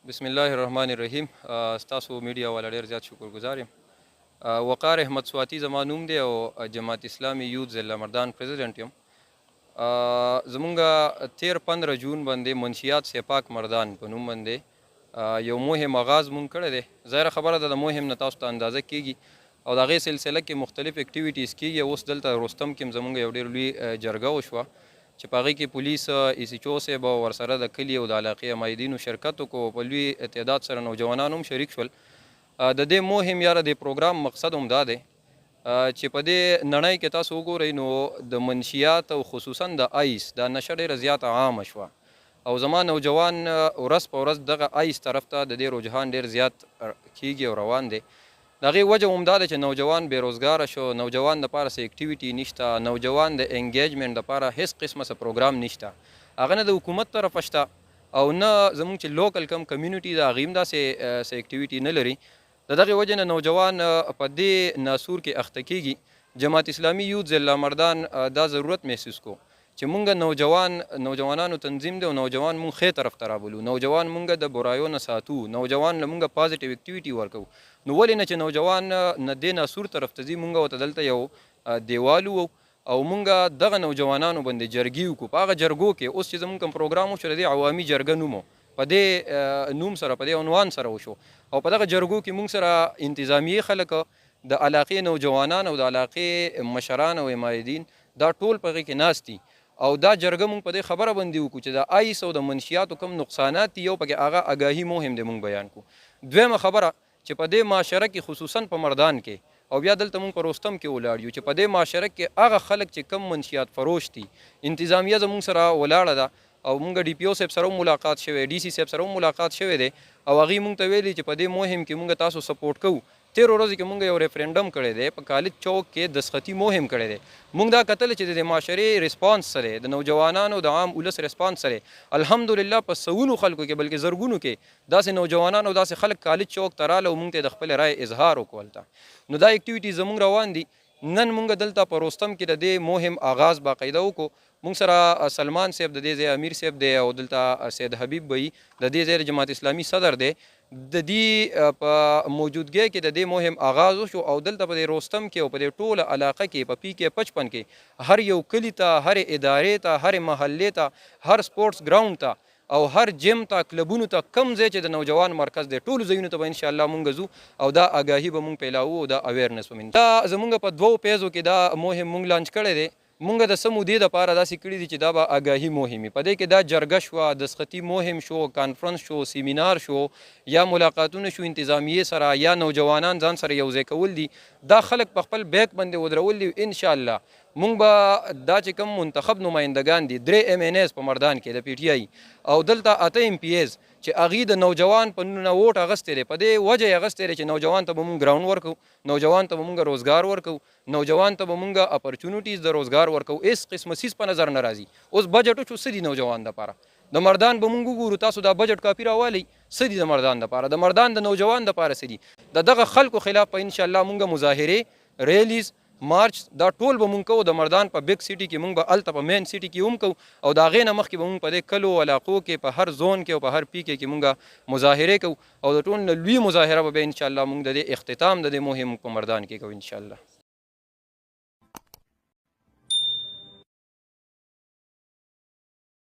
بسم الله الرحمن الرحیم. ستاسو میډیا والا ډیر زیات شکرګزار یم. وقار احمد سواتی زما نوم دی او جماعت اسلامي یوث ضلع مردان پریزیډنټ یم. زمونږ 13-15 جون باندې منشیات سپاک مردان په نوم باندې یو مهم آغاز مونږ کړی دی. ظاهره خبره ده د مهم نه تاسو ته اندازه کیږي او د هغې سلسله کې مختلف اکټیویټیز کیږي. اوس دلته رستم کې زمونږ یو ډېر لوی جرګه وشوه چې په هغې کې پولیس ای سی چو صاحب او ورسره د کلي او د علاقې مایدینو شرکت وکړو. په لوی تعداد سره نوجوانان هم شریک شول. د دې مهم یا د پروګرام مقصد هم دا دی چې په دې نړۍ کې تاسو وګورئ نو د منشیات او خصوصا د آیس دا نشه ډېره زیاته عامه شوه او زما نوجوان ورځ په ورځ دغه آیس طرف ته د دې رجحان ډېر زیات کیږي او روان دی. د هغې وجه هم دا ده چې نوجوان بېروزګاره شو، نوجوان دپاره څه اکټیویټي نشته، نوجوان د انګیجمنټ دپاره هېڅ قسمه څه پروګرام نشته. هغه نه د حکومت طرفه شته او نه زموږ چې لوکل کم کمیونټي ده هغې هم داسې څه اکټیویټي نه لري. د دغې وجې نه نوجوان په دې ناسور کې اخته کیږي. جماعت اسلامي یوث ضلع مردان دا ضرورت محسوس کو چې مونږ نوجوانانو تنظیم دی او نوجوان مونږ ښې طرف ته رابولو، نوجوان مونږ د برایو نه ساتو، نوجوان له مونږ پازیټیو اکټیویټي ورکوو. نو ولې نه چې نوجوان نه دې ناسور طرف ته ځي، مونږ ورته دلته یو دیوال وو او مونږ دغه نوجوانانو باندې جرګې وکړو. په هغه جرګو کې اوس چې زمونږ کوم پروګرام وشو د دې عوامي جرګه نوم په دې نوم سره په دې عنوان سره وشو او په دغه جرګو کې مونږ سره انتظامیه خلک د علاقې نوجوانان او د علاقې مشران او حمایدین دا ټول په هغې کې ناست دي او دا جرګه مونږ په دې خبره باندې وکړو چې د آیس او د منشیاتو کوم نقصانات دي یو پکې هغه آګاهي مهم دی مونږ بیان کړو. دویمه خبره چې په دې معاشره کې خصوصا په مردان کې او بیا دلته مونږ په رستم کې ولاړ یو چې په دې معاشره کې هغه خلک چې کم منشیات فروش دي، انتظامیه زمونږ سره ولاړه ده او مونږ ډي پی او صاحب سره هم ملاقات شوی، ډي سی صاحب سره هم ملاقات شوی دی او هغوی مونږ ته ویلي چې په دې مهم کې مونږ تاسو سپورټ کوو. تېرو ورځو کې مونږ یو ریفرنډم کړی دی په کالج چوک کې دستخطي مهم کړی دی. مونږ دا کتل چې د معاشرې ریسپانس سره د نوجوانانو د عام ولس ریسپانس سره الحمدلله په سوونو خلکو کې بلکې زرګونو کې داسې نوجوانان او داسې خلک کالج چوک ته راله او مونږ ته د خپل رای اظهار وکړو هلته. نو دا اکټیویټي زمونږ روان دي. نن مونږ دلته په رستم کې د دې مهم آغاز باقاعده وکړو. مونږ سره سلمان صاحب د دې ځای امیر صاحب دی او دلته سید حبیب بهي د دې ځای جماعت اسلامي صدر دی. د دې په موجودګۍ کې د دې مهم آغاز وشو او دلته په دې رستم کې او په دې ټوله علاقه کې په پی کې 55 کې هر یو کلي ته، هر ادارې ته، هر محلې ته، هر سپورټس ګراوند ته او هر جیم ته، کلبونو ته کم ځای چې د نوجوان مرکز دی ټولو ځایونو ته به انشاءالله مونږ ځو او دا آګاهي به مونږ پیلاوو او دا اویرنس به دا زمونږ په 2 پیزو کې دا مهم مونږ لانچ کړی دی. مونږ د څه مودې دپاره داسې کړي دي چې دا به آګاهي مهم وي. په دې کې دا جرګه شوه، دستخطي مهم شو، کانفرنس شو، سیمینار شو، یا ملاقاتونه شو انتظامیې سره، یا نوجوانان ځان سره یوځای کول دي. دا خلک په خپل بیک باندې ودرول دي. انشاءالله مونږ به دا چې کوم منتخب نمایندګان دي 3 MNAs په مردان کې د پی ټي آی او دلته 8 MPAs چې هغې د نوجوان په نوم نه ووټ اخیستی دی، په دې وجه یې اخیستی دی چې نوجوان ته به مونږ ګراوند ورکوو، نوجوان ته به مونږ روزګار ورکوو، نوجوان ته به مونږ اپرچونیټیز د روزګار ورکوو. هېڅ قسمه څیز په نظر نه راځي. اوس بجټ وشو څه دي نوجوان دپاره؟ د مردان به مونږ وګورو، تاسو دا بجټ کاپي راوالئ څه دي د مردان دپاره، د مردان د نوجوان دپاره څه دي. د دغه خلکو خلاف په انشاءالله مونږ مظاهرې، ریلیز، مارچ دا ټول به مونږ کوو. د مردان په بیگ سیټي کې مونږ به هلته په مین سیټي کې هم کوو او د هغې نه مخکې به مونږ په دې کلو علاقو کې په هر زون کې او په هر پی کې مونږ مظاهرې کوو او د ټول نه لوی مظاهره به انشاءالله مونږ د دې اختتام د دې مهم په مردان کې کوو انشاءالله.